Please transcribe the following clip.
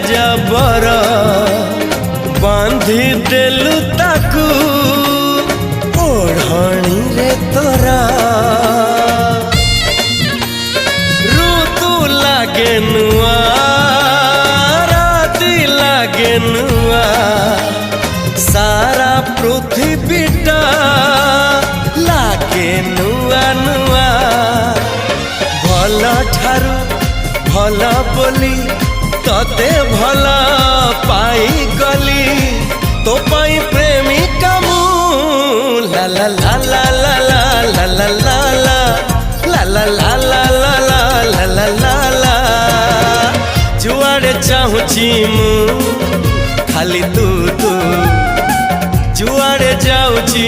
जबर बांधी देलु ताकू ओढ़णी रे तोरा ऋतु लागे नुआ राति लागे नुआ सारा पृथ्वीटा लागे नुआ नुआ भल ठारू भल बोली तते भल पाई गली तो पाई प्रेमिका मु ला ला ला ला ला ला ला ला ला ला ला ला ला ला ला ला ला जुआड़े चाहूची मु खाली तू तू जुआड़े जाऊची